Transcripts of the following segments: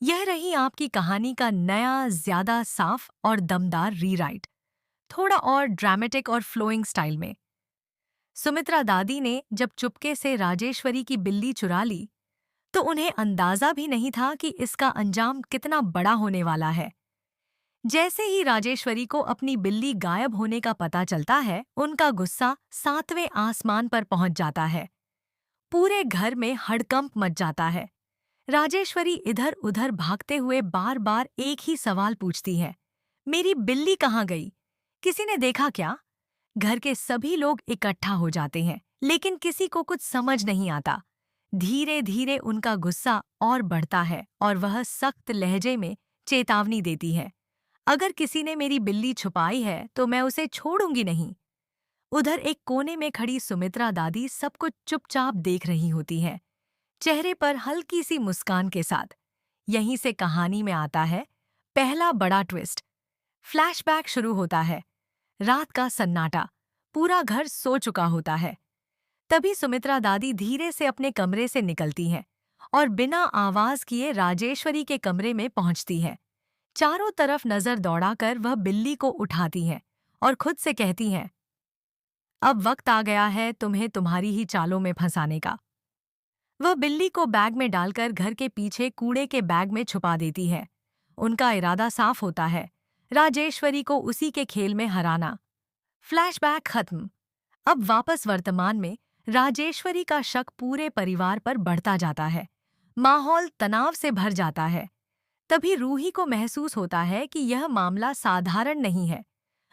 यह रही आपकी कहानी का नया, ज्यादा साफ और दमदार रीराइट, थोड़ा और ड्रामेटिक और फ्लोइंग स्टाइल में। सुमित्रा दादी ने जब चुपके से राजेश्वरी की बिल्ली चुरा ली, तो उन्हें अंदाजा भी नहीं था कि इसका अंजाम कितना बड़ा होने वाला है। जैसे ही राजेश्वरी को अपनी बिल्ली गायब होने का पता चलता है, उनका गुस्सा 7वें आसमान पर पहुंच जाता है। पूरे घर में हड़कंप मच जाता है। राजेश्वरी इधर उधर भागते हुए बार बार एक ही सवाल पूछती है, मेरी बिल्ली कहाँ गई? किसी ने देखा क्या? घर के सभी लोग इकट्ठा हो जाते हैं, लेकिन किसी को कुछ समझ नहीं आता। धीरे धीरे उनका गुस्सा और बढ़ता है और वह सख्त लहजे में चेतावनी देती है, अगर किसी ने मेरी बिल्ली छुपाई है तो मैं उसे छोड़ूंगी नहीं। उधर एक कोने में खड़ी सुमित्रा दादी सब कुछ चुपचाप देख रही होती है, चेहरे पर हल्की सी मुस्कान के साथ। यहीं से कहानी में आता है पहला बड़ा ट्विस्ट। फ्लैशबैक शुरू होता है। रात का सन्नाटा, पूरा घर सो चुका होता है। तभी सुमित्रा दादी धीरे से अपने कमरे से निकलती हैं और बिना आवाज किए राजेश्वरी के कमरे में पहुंचती है। चारों तरफ नजर दौड़ाकर वह बिल्ली को उठाती हैं और खुद से कहती हैं, अब वक्त आ गया है तुम्हें तुम्हारी ही चालों में फंसाने का। वह बिल्ली को बैग में डालकर घर के पीछे कूड़े के बैग में छुपा देती है। उनका इरादा साफ होता है, राजेश्वरी को उसी के खेल में हराना। फ्लैशबैक खत्म। अब वापस वर्तमान में राजेश्वरी का शक पूरे परिवार पर बढ़ता जाता है। माहौल तनाव से भर जाता है। तभी रूही को महसूस होता है कि यह मामला साधारण नहीं है।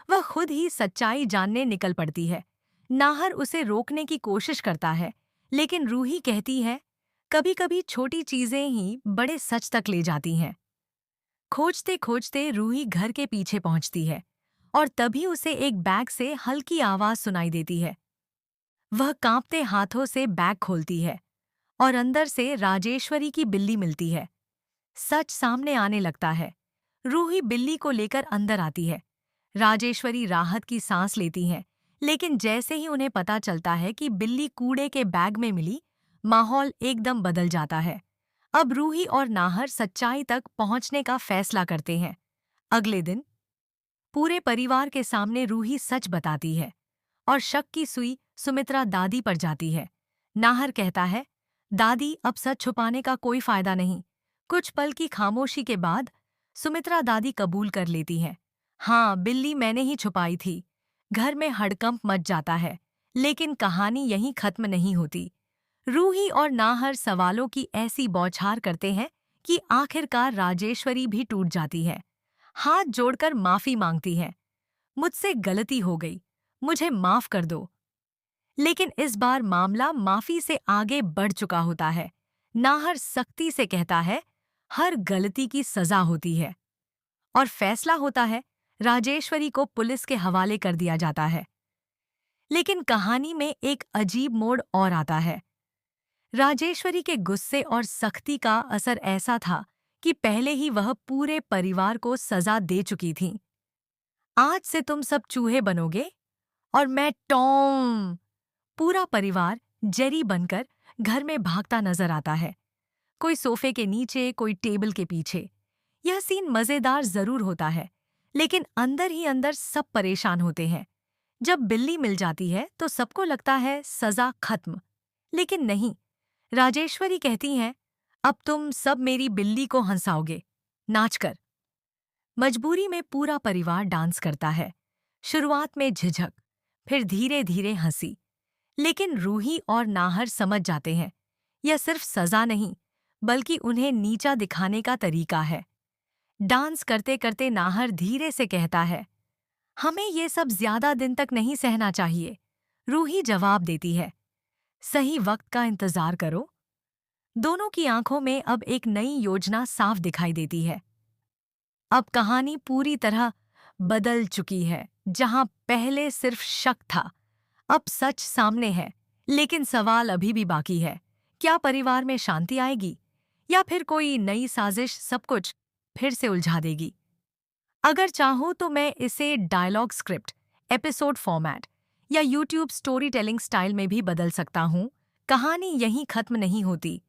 वह खुद ही सच्चाई जानने निकल पड़ती है। नाहर उसे रोकने की कोशिश करता है, लेकिन रूही कहती है, कभी-कभी छोटी चीजें ही बड़े सच तक ले जाती हैं। खोजते खोजते रूही घर के पीछे पहुंचती है और तभी उसे एक बैग से हल्की आवाज सुनाई देती है। वह कांपते हाथों से बैग खोलती है और अंदर से राजेश्वरी की बिल्ली मिलती है। सच सामने आने लगता है। रूही बिल्ली को लेकर अंदर आती है। राजेश्वरी राहत की सांस लेती हैं, लेकिन जैसे ही उन्हें पता चलता है कि बिल्ली कूड़े के बैग में मिली, माहौल एकदम बदल जाता है। अब रूही और नाहर सच्चाई तक पहुंचने का फैसला करते हैं। अगले दिन पूरे परिवार के सामने रूही सच बताती है और शक की सुई सुमित्रा दादी पर जाती है। नाहर कहता है, दादी अब सच छुपाने का कोई फायदा नहीं। कुछ पल की खामोशी के बाद सुमित्रा दादी कबूल कर लेती है, हाँ बिल्ली मैंने ही छुपाई थी। घर में हड़कंप मच जाता है, लेकिन कहानी यहीं खत्म नहीं होती। रूही और नाहर सवालों की ऐसी बौछार करते हैं कि आखिरकार राजेश्वरी भी टूट जाती है। हाथ जोड़कर माफी मांगती है, मुझसे गलती हो गई, मुझे माफ कर दो। लेकिन इस बार मामला माफी से आगे बढ़ चुका होता है। नाहर सख्ती से कहता है, हर गलती की सजा होती है। और फैसला होता है, राजेश्वरी को पुलिस के हवाले कर दिया जाता है। लेकिन कहानी में एक अजीब मोड़ और आता है। राजेश्वरी के गुस्से और सख्ती का असर ऐसा था कि पहले ही वह पूरे परिवार को सजा दे चुकी थी। आज से तुम सब चूहे बनोगे और मैं टॉम। पूरा परिवार जेरी बनकर घर में भागता नजर आता है, कोई सोफे के नीचे, कोई टेबल के पीछे। यह सीन मजेदार जरूर होता है, लेकिन अंदर ही अंदर सब परेशान होते हैं। जब बिल्ली मिल जाती है तो सबको लगता है सजा खत्म, लेकिन नहीं। राजेश्वरी कहती हैं, अब तुम सब मेरी बिल्ली को हंसाओगे, नाचकर। मजबूरी में पूरा परिवार डांस करता है। शुरुआत में झिझक, फिर धीरे धीरे हंसी। लेकिन रूही और नाहर समझ जाते हैं, यह सिर्फ सजा नहीं, बल्कि उन्हें नीचा दिखाने का तरीका है। डांस करते करते नाहर धीरे से कहता है, हमें ये सब ज्यादा दिन तक नहीं सहना चाहिए। रूही जवाब देती है, सही वक्त का इंतजार करो। दोनों की आंखों में अब एक नई योजना साफ दिखाई देती है। अब कहानी पूरी तरह बदल चुकी है। जहां पहले सिर्फ शक था, अब सच सामने है। लेकिन सवाल अभी भी बाकी है, क्या परिवार में शांति आएगी या फिर कोई नई साजिश सब कुछ फिर से उलझा देगी? अगर चाहो तो मैं इसे डायलॉग स्क्रिप्ट, एपिसोड फॉर्मेट या यूट्यूब स्टोरी टेलिंग स्टाइल में भी बदल सकता हूँ। कहानी यहीं खत्म नहीं होती।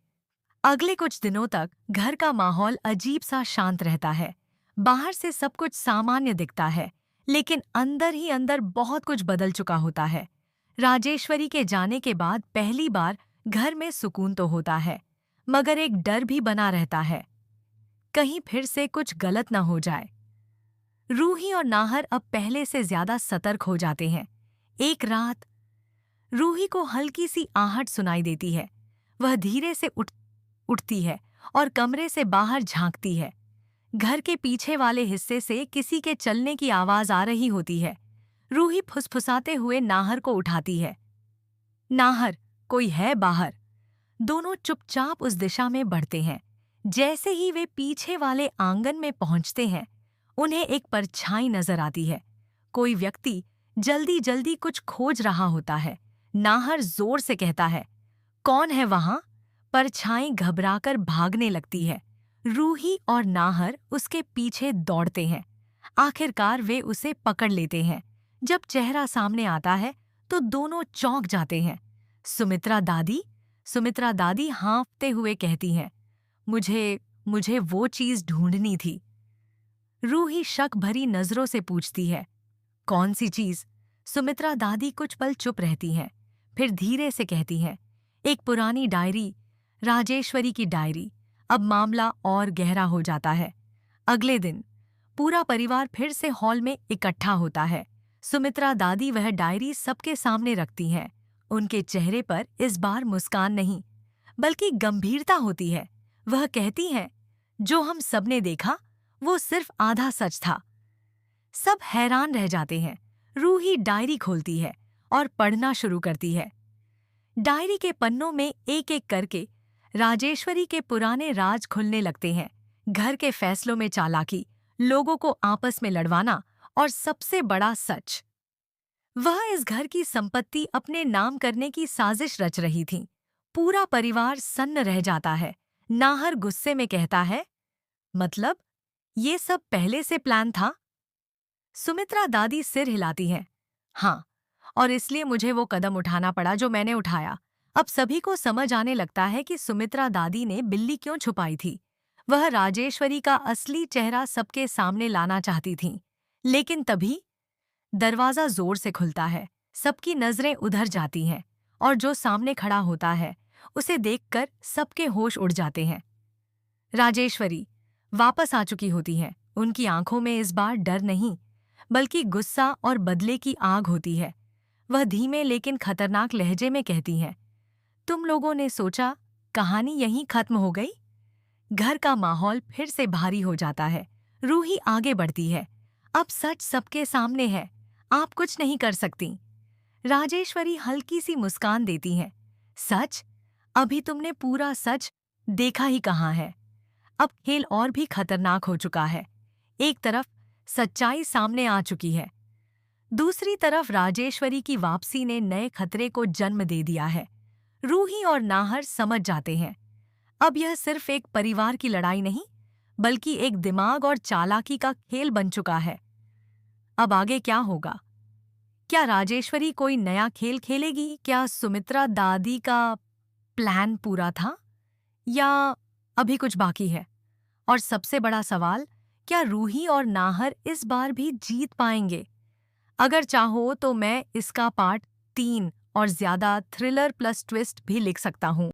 अगले कुछ दिनों तक घर का माहौल अजीब सा शांत रहता है। बाहर से सब कुछ सामान्य दिखता है, लेकिन अंदर ही अंदर बहुत कुछ बदल चुका होता है। राजेश्वरी के जाने के बाद पहली बार घर में सुकून तो होता है, मगर एक डर भी बना रहता है, कहीं फिर से कुछ गलत न हो जाए। रूही और नाहर अब पहले से ज्यादा सतर्क हो जाते हैं। एक रात रूही को हल्की सी आहट सुनाई देती है। वह धीरे से उठती है और कमरे से बाहर झांकती है। घर के पीछे वाले हिस्से से किसी के चलने की आवाज आ रही होती है। रूही फुसफुसाते हुए नाहर को उठाती है। नाहर, कोई है बाहर? दोनों चुपचाप उस दिशा में बढ़ते हैं। जैसे ही वे पीछे वाले आंगन में पहुंचते हैं, उन्हें एक परछाई नजर आती है। कोई व्यक्ति जल्दी जल्दी कुछ खोज रहा होता है। नाहर जोर से कहता है, कौन है वहां? परछाई घबराकर भागने लगती है। रूही और नाहर उसके पीछे दौड़ते हैं। आखिरकार वे उसे पकड़ लेते हैं। जब चेहरा सामने आता है तो दोनों चौंक जाते हैं। सुमित्रा दादी? सुमित्रा दादी हाँफते हुए कहती हैं, मुझे मुझे वो चीज ढूंढनी थी। रूही शक भरी नजरों से पूछती है, कौन सी चीज? सुमित्रा दादी कुछ पल चुप रहती हैं, फिर धीरे से कहती हैं, एक पुरानी डायरी, राजेश्वरी की डायरी। अब मामला और गहरा हो जाता है। अगले दिन पूरा परिवार फिर से हॉल में इकट्ठा होता है। सुमित्रा दादी वह डायरी सबके सामने रखती हैं। उनके चेहरे पर इस बार मुस्कान नहीं, बल्कि गंभीरता होती है। वह कहती हैं, जो हम सबने देखा वो सिर्फ आधा सच था। सब हैरान रह जाते हैं। रूही डायरी खोलती है और पढ़ना शुरू करती है। डायरी के पन्नों में एक एक करके राजेश्वरी के पुराने राज खुलने लगते हैं। घर के फैसलों में चालाकी, लोगों को आपस में लड़वाना और सबसे बड़ा सच, वह इस घर की संपत्ति अपने नाम करने की साजिश रच रही थी। पूरा परिवार सन्न रह जाता है। नाहर गुस्से में कहता है, मतलब ये सब पहले से प्लान था? सुमित्रा दादी सिर हिलाती हैं, हाँ, और इसलिए मुझे वो कदम उठाना पड़ा जो मैंने उठाया। अब सभी को समझ आने लगता है कि सुमित्रा दादी ने बिल्ली क्यों छुपाई थी। वह राजेश्वरी का असली चेहरा सबके सामने लाना चाहती थीं। लेकिन तभी दरवाजा जोर से खुलता है। सबकी नजरें उधर जाती हैं और जो सामने खड़ा होता है उसे देखकर सबके होश उड़ जाते हैं। राजेश्वरी वापस आ चुकी होती हैं। उनकी आंखों में इस बार डर नहीं, बल्कि गुस्सा और बदले की आग होती है। वह धीमे लेकिन खतरनाक लहजे में कहती हैं, तुम लोगों ने सोचा कहानी यहीं खत्म हो गई? घर का माहौल फिर से भारी हो जाता है। रूही आगे बढ़ती है, अब सच सबके सामने है, आप कुछ नहीं कर सकती। राजेश्वरी हल्की सी मुस्कान देती हैं, सच? अभी तुमने पूरा सच देखा ही कहाँ है। अब खेल और भी खतरनाक हो चुका है। एक तरफ सच्चाई सामने आ चुकी है, दूसरी तरफ राजेश्वरी की वापसी ने नए खतरे को जन्म दे दिया है। रूही और नाहर समझ जाते हैं, अब यह सिर्फ एक परिवार की लड़ाई नहीं, बल्कि एक दिमाग और चालाकी का खेल बन चुका है। अब आगे क्या होगा? क्या राजेश्वरी कोई नया खेल खेलेगी? क्या सुमित्रा दादी का प्लान पूरा था, या अभी कुछ बाकी है? और सबसे बड़ा सवाल, क्या रूही और नाहर इस बार भी जीत पाएंगे? अगर चाहो तो मैं इसका पार्ट 3 और ज्यादा थ्रिलर प्लस ट्विस्ट भी लिख सकता हूँ।